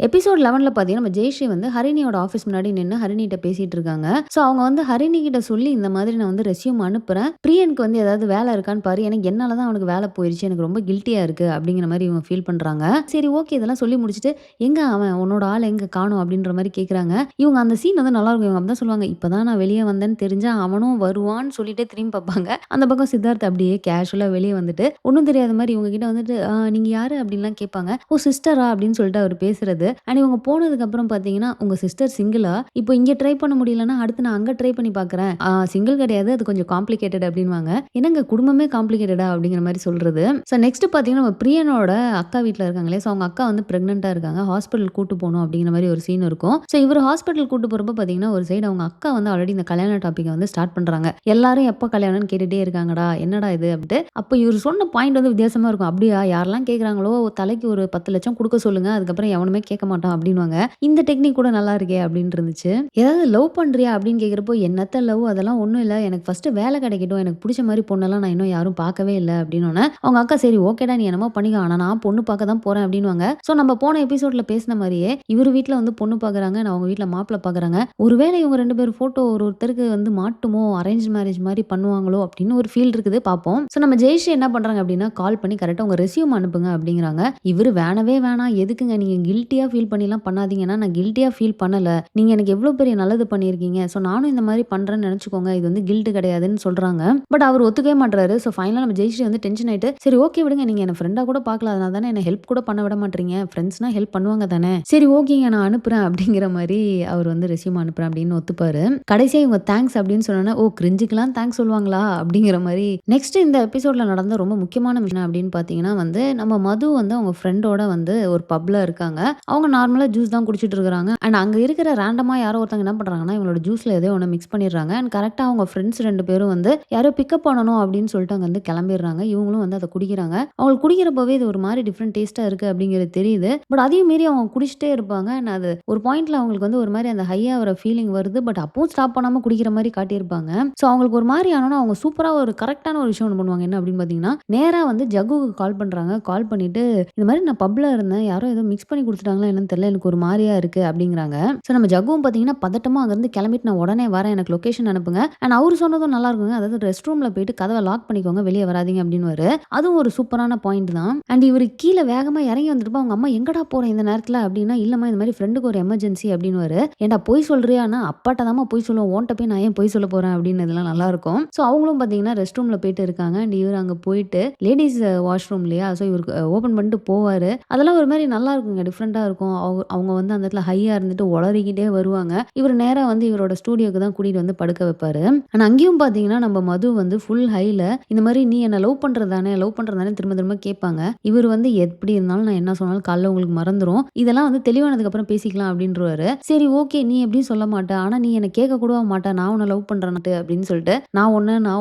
Episode 11ல பார்த்தீங்கன்னா, நம்ம ஜெயஸ்ரீ வந்து ஹரிணியோட ஆஃபீஸ் முன்னாடி நின்னு ஹரிணிட்ட பேசிட்டு இருக்காங்க. ஸோ அவங்க வந்து ஹரிணி கிட்ட சொல்லி இந்த மாதிரி நான் வந்து ரெஸ்யூம் அனுப்புறேன். பிரியனுக்கு வந்து ஏதாவது வேலை இருக்கான்னு பாரு. எனக்கு என்னால தான் அவனுக்கு வேலை போயிருச்சு. எனக்கு ரொம்ப கில்ட்டியா இருக்கு அப்படிங்கிற மாரி இவங்க ஃபீல் பண்றாங்க. சரி ஓகே இதெல்லாம் சொல்லி முடிச்சுட்டு, எங்க அவன் உன்னோட ஆள் எங்க காணோம் அப்படின்ற மாரி கேட்குறாங்க. இவங்க அந்த சீன் வந்து நல்லாருக்கும். இவங்க அப்பதான் சொல்லுவாங்க, இப்பதான் நான் வெளிய வந்தேன்னு தெரிஞ்சா அவனும் வருவான்னு சொல்லிட்டே திரும்பி பார்ப்பாங்க. அந்த பக்கம் சித்தார்த் அப்படியே கேஷுவலா வெளிய வந்துட்டு, ஒண்ணும் தெரியாத மாரி இவங்க கிட்ட வந்துட்டு, நீங்க யாரு?" அப்படின்லாம் கேட்பாங்க. "ஓ சிஸ்டரா?" அப்படின்னு சொல்லிட்டு அவரு பேசுறது. அண்ட் இவங்க போனதுக்கப்புறம் பார்த்தீங்கன்னா, "உங்க சிஸ்டர் சிங்கிளா? இப்போ இங்க ட்ரை பண்ண முடியலன்னா, அடுத்து நான் அங்க ட்ரை பண்ணி பார்க்குறேன். சிங்கிள் கிடையாது. அது கொஞ்சம் காம்ப்ளிகேட்டட்" அப்படின்னுவாங்க. "என்னங்க குடும்பமே காம்ப்ளிகேட்டடா?" அப்படிங்கிற மாரி சொல்றது. ஸோ நெக்ஸ்ட் பார்த்தீங்கன்னா, நம்ம பிரியனோட அக்கா வீட்ல இருக்காங்களே, ஸோ அவங்க அக்கா வந்து பிரெக்னன்ட்டா இருக்காங்க. ஹாஸ்பிட்டல் கூட்டு போணும் அப்படிங்கிற மாரி ஒரு சீன் இருக்கும். ஸோ இவரு ஹாஸ்பிட்டல் கூட்டு போறப்போ பார்த்தீங்கன்னா, ஒரு சைடு அவங்க அக்கா வந்து ஆல்ரெடி இந்த கல்யாண டாபிக்க வந்து ஸ்டார்ட் பண்றாங்க. எல்லாரும் எப்ப கல்யாணம்னு கேட்டுட்டே இருக்காங்கடா. என்னடா இது? அப்படின்ட்டு. அப்ப இவரு சொன்ன பாயிண்ட் வந்து வித்தியாசமா இருக்கும். "அப்படியா? யாரெல்லாம் கேட்குறாங்களோ தலைக்கு ஒரு 10,00,000 குடுக்க சொல்லுங்க. அதுக்கப்புறம் எவனுமே கேட்க மாட்டான்" அப்படின்னுவாங்க. இந்த டெக்னிக் கூட நல்லா இருக்கே அப்படின்னு இருந்துச்சு. "ஏதாவது லவ் பண்றியா?" அப்படின்னு கேட்கிறப்போ, "என்னத்த லவ்? அதெல்லாம் ஒண்ணும் இல்ல. எனக்கு ஃபர்ஸ்ட் வேலை கிடைக்கட்டும். எனக்கு புடிச்ச மாரி பொண்ணெல்லாம் நான் இன்னும் யாரும் பார்க்கவே இல்ல" அப்படின்னோனே, அவங்க அக்கா "சரி ஓகேடா நீ என்னமோ பண்ணிக்கோ. ஆனா நான் பொண்ணு பார்க்க தான் போறேன்" அப்படின்னுவாங்க. ஸோ நம்ம போன எபிசோட்ல பேசின மாரியே இவரு வீட்ல வந்து பொண்ணு பார்க்குறாங்க. அவங்க வீட்ல மாப்பிள்ளை பார்க்குறாங்க. ஒருவேளை இவங்க 2 பேர் ஃபோட்டோ ஒருத்தருக்கு வந்து மாட்டுமோ, அரேஞ்ச் மேரேஜ் மாரி பண்ணுவாங்களோ அப்படின்னு ஒரு ஃபீல் இருக்குது பார்ப்போம். ஸோ நம்ம ஜெயஸ்ரீ என்ன பண்றாங்க அப்படின்னா, கால் பண்ணி கரெக்ட்டா உங்க ரெஸ்யூம் அனுப்புங்க அப்படிங்கிறாங்க. இவரு வேணவே வேணாம். எதுக்குங்க நீங்க கில்ட்டியா ஃபீல் பண்ணிலாம் பண்ணாதீங்கன்னா, நான் கில்ட்டியா ஃபீல் பண்ணல. நீங்க எனக்கு எவ்வளோ பெரிய நல்லது பண்ணியிருக்கீங்க. ஸோ நானும் இந்த மாரி பண்றேன்னு நெனச்சுக்கோங்க. இது வந்து கில்ட் கிடையாதுன்னு சொல்றாங்க. பட் அவர் ஒத்துக்கவே மாட்றாரு. ஸோ ஃபைனலா நம்ம ஜெயஸ்ரீ வந்து டென்ஷன் ஆயிட்டு, "சரி ஓகே விடுங்க. நீங்க என்ன ஃப்ரெண்டா கூட பார்க்கல. அதனால தானே என்ன ஹெல்ப் கூட பண்ண விட மாட்றீங்க. ஃப்ரெண்ட்ஸ்னா ஹெல்ப் பண்ணுவாங்க தானே. சரி ஓகேங்க நான் அனுப்புறேன்" அப்படிங்கிற மாரி அவர் வந்து ரெஸ்யூம் அனுப்புறேன் அப்படின்னு ஒத்துப்பாரு. கடைசியா இவங்க தேங்க்ஸ் அப்படின்னு சொன்னோனே, "ஓ கிரிஞ்சுக்குலாம் தேங்க்ஸ் சொல்லுவாங்களா?" அப்படிங்கிற மாரி நெக்ஸ்ட் இந்த எபிசோட்ல நடந்த ரொம்ப முக்கியமான விஷயம் அப்படின்னு பார்த்தீங்கன்னா வந்து, நம்ம மது வந்து அவங்க ஃப்ரெண்டோட வந்து ஒரு பப்ல இருக்காங்க. அவங்க நார்மலா ஜூஸ் தான் குடிச்சிட்டு இருக்காங்க. அண்ட் அங்க இருக்கிற ரேண்டமா யாரோ ஒருத்தவங்க என்ன பண்றாங்கன்னா, இவங்களோட ஜூஸ்ல ஏதோ ஒண்ணு மிக்ஸ் பண்ணிடுறாங்க. அண்ட் கரெக்ட்டா அவங்க ஃப்ரெண்ட்ஸ் 2 பேரும் வந்து யாரோ பிக்கப் பண்ணணும் அப்படின்னு சொல்லிட்டு அங்க இருந்து கிளம்பிடுறாங்க. இவங்களும் வந்து அத குடிக்கிறாங்க. அவங்களுக்கு குடிக்கிறப்பவே இது ஒரு மாரி டிஃபரண்ட் டேஸ்ட்டா இருக்கு அப்படிங்கிறது தெரியுது. பட் அதையும் மீறி அவங்க குடிச்சிட்டே இருப்பாங்க. அண்ட் அது ஒரு பாயிண்ட்ல அவங்களுக்கு வந்து ஒரு மாரி அந்த ஹையா வர ஃபீலிங் வருது. பட் அப்பவும் ஸ்டாப் பண்ணாம குடிக்கிற மாரி காட்டியிருப்பாங்க. ஸோ அவங்களுக்கு ஒரு மாரி ஆனோனே அவங்க சூப்பரா ஒரு கரெக்ட்டான ஒரு விஷயம் ஒண்ணு பண்ணுவாங்க. என்ன அப்படின்னு பார்த்தீங்கன்னா, நேரா வந்து ஜக்குக்கு கால் பண்றாங்க. கால் பண்ணிட்டு, "இந்த மாரி நான் பப்ல இருந்தேன். யாரோ ஏதோ மிக்ஸ் பண்ணி குடுத்துட்டாங்களா என்னன்னு தெரியல. எனக்கு ஒரு மாரியா இருக்கு" அப்படிங்கிறாங்க. ஸோ நம்ம ஜக்குவும் பார்த்தீங்கன்னா, பதட்டமா அங்கருந்து கிளம்பிட்டு, "நான் உடனே வரேன். எனக்கு லொகேஷன் அனுப்புங்க." அண்ட் அவரு சொன்னதும் நல்லா இருக்குங்க. அதாவது ரெஸ்ட் ரூம்ல போயிட்டு கதவ லாக் பண்ணிக்கோங்க. வெளிய வராதீங்க அப்படின்னுவாரு. அதுவும் ஒரு சூப்பரான பாயிண்ட் தான். அண்ட் இவரு கீழ வேகமா இறங்கி வந்துட்டுப்ப அவங்க அம்மா, "எங்கடா போற இந்த நேரத்துல?" அப்படின்னா, "இல்லம்மா இந்த மாரி ஃப்ரெண்டுக்கு ஒரு எமர்ஜென்சி" அப்படின்னுவாரு. "ஏன்டா பொய் சொல்றியான்னா?" "அப்பாட்ட தாம்மா பொய் சொல்லுவேன். உன்ட்ட போய் நான் ஏன் பொய் சொல்ல போறேன்?" அப்படின்னு இதெல்லாம் நல்லாருக்கும். ஸோ அவங்களும் பார்த்தீங்கன்னா, ரெஸ்ட் ரூம்ல போயிட்டு இருக்காங்க. அண்ட் இவரு அங்க போயிட்டு லேடீஸ் வாஷ்ரூம் இல்லையா? ஸோ இவருக்கு ஓப்பன் பண்ணிட்டு போவாரு. அதெல்லாம் ஒரு மாரி நல்லா இருக்குங்க. டிஃப்ரெண்ட்டா இருக்கும். அவங்க வந்து அந்த இடத்துல ஹையா இருந்துட்டு ஒளறிக்கிட்டே வருவாங்க. இவரு நேரா வந்து இவரோட ஸ்டூடியோக்கு தான் கூட்டிட்டு வந்து படுக்க வைப்பாரு. ஆனா அங்கேயும் பார்த்தீங்கன்னா, நம்ம மது வந்து ஃபுல் ஹைல இந்த மாரி "நீ என்ன லவ் பண்றது தானே? லவ் பண்றது தானே?" திரும்ப திரும்ப கேட்பாங்க. இவரு வந்து "எப்படி இருந்தாலும் நான் என்ன சொன்னாலும் காலைல உங்களுக்கு மறந்துரும். இதெல்லாம் வந்து தெளிவானதுக்கு அப்புறம் பேசிக்கலாம்" அப்படின்ருவாரு. "சரி ஓகே நீ எப்படியும் சொல்ல மாட்ட. ஆனா நீ என்ன கேட்க கூடவா மாட்ட. நான் உன்ன லவ் பண்றேன்ட்டு" அப்படின்னு சொல்லிட்டு நான்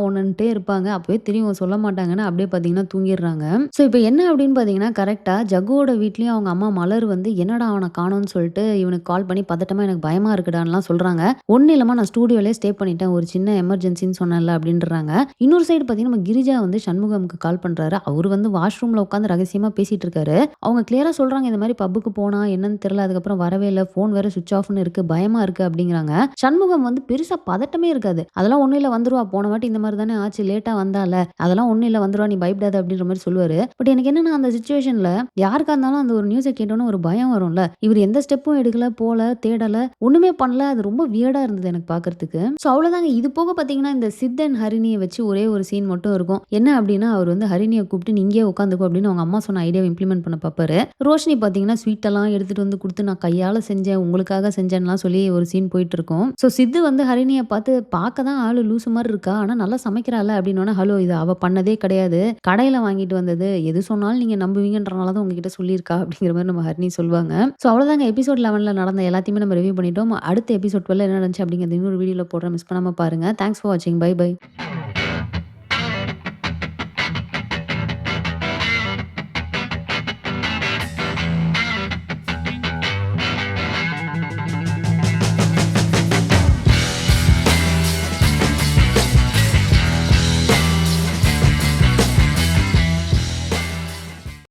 ஒண்ணுன்ட்டே இருப்பாங்க. அப்பவே தெரியும் சொல்ல மாட்டாங்கன்னு. அப்படியே பார்த்தீங்கன்னா தூங்கிடுறாங்க. ஸோ இப்போ என்ன அப்படின்னு பார்த்தீங்கன்னா, கரெக்ட்டா ஜக்குவோட வீட்லயும் அவங்க அம்மா மலர் வந்து என்னடா அவன காணோம்னு சொல்லிட்டு இவனுக்கு கால் பண்ணி பதட்டமா எனக்கு பயமா இருக்குடான்னுலாம் சொல்றாங்க. "ஒண்ணும் இல்லம்மா நான் ஸ்டூடியோலயே ஸ்டே பண்ணிட்டேன். ஒரு சின்ன எமர்ஜென்சின்னு சொன்னேன்ல" அப்படின்றாங்க. இன்னொரு சைடு பார்த்தீங்கன்னா, நம்ம கிரிஜா வந்து சண்முகம்க்கு கால் பண்றாரு. அவரு வந்து வாஷ்ரூம்ல உட்காந்து ரகசியமா பேசிட்டு இருக்காரு. அவங்க கிளியரா சொல்றாங்க, "இந்த மாரி பப்புக்கு போனா என்னன்னு தெரியல. அதுக்கப்புறம் வரவே இல்ல. ஃபோன் வேற ஸ்விட்ச் ஆஃப்ன்னு இருக்கு. பயமா இருக்கு" அப்படிங்கிறாங்க. சண்முகம் வந்து பெருசா பதட்டமே இருக்காது. "அதெல்லாம் ஒண்ணும் இல்ல வந்துருவா. போன வாட்டி இந்த மாரி தானே ஆச்சு. லேட்டா வந்தால. அதெல்லாம் ஒண்ணும் இல்ல வந்துருவா. நீ பயப்படாத" அப்படின்ற மாரி சொல்லுவாரு. பட் எனக்கு என்னன்னா அந்த சிச்சுவேஷன்ல யாருக்கா இருந்தாலும் அந்த ஒரு நியூஸ கேட்டோனே ஒரு பயம் வரும்ல. இவரு எந்த ஸ்டெப்பும் எடுக்கல, போல, தேடல, ஒண்ணுமே பண்ணல. அது ரொம்ப வியர்டா இருந்தது எனக்கு பார்க்கறதுக்கு. ஸோ அவ்வளோதாங்க. இது போக பார்த்தீங்கன்னா, இந்த சித் அண்ட் ஹரிணிய வச்சு ஒரே ஒரு சீன் மட்டும் இருக்கும். என்ன அப்படின்னா, அவர் வந்து ஹரிணிய கூப்பிட்டு "நீ இங்கேயே உட்காந்துக்கோ" அப்படின்னு அவங்க அம்மா சொன்ன ஐடியாவ இம்ப்ளிமெண்ட் பண்ண பார்ப்பாரு. ரோஷினி பார்த்தீங்கன்னா, ஸ்வீட்டெல்லாம் எடுத்துட்டு வந்து குடுத்து "நான் கையால செஞ்சேன். உங்களுக்காக செஞ்சேன்லாம்" சொல்லி ஒரு சீன் போயிட்டு இருக்கும். ஸோ சித்து வந்து ஹரிணிய பார்த்து "பார்க்க தான் ஆளு லூசு மாரி இருக்கா. ஆனா நல்லா சமைக்கிறாள்ல" அப்படின்னோனே, "ஹலோ இது அவ பண்ணதே கிடையாது. கடையில வாங்கிட்டு வந்தது. எது சொன்னாலும் நீங்க நம்புவீங்கன்றனால தான் உங்ககிட்ட சொல்லியிருக்கா" அப்படிங்கிற மாரி நம்ம ஹரிணி சொல்லுவாங்க. ஸோ அவ்வளோதாங்க. எபிசோட் 11ல நடந்த எல்லாத்தையுமே நம்ம ரிவ்யூ பண்ணிட்டோம். அடுத்த எபிசோட் 12 என்ன நடந்துச்சு அப்படிங்கிறது இன்னொரு வீடியோல போடுறேன். மிஸ் பண்ணாம பாருங்க. தேங்க்ஸ் ஃபார் வாட்சிங். Bye by.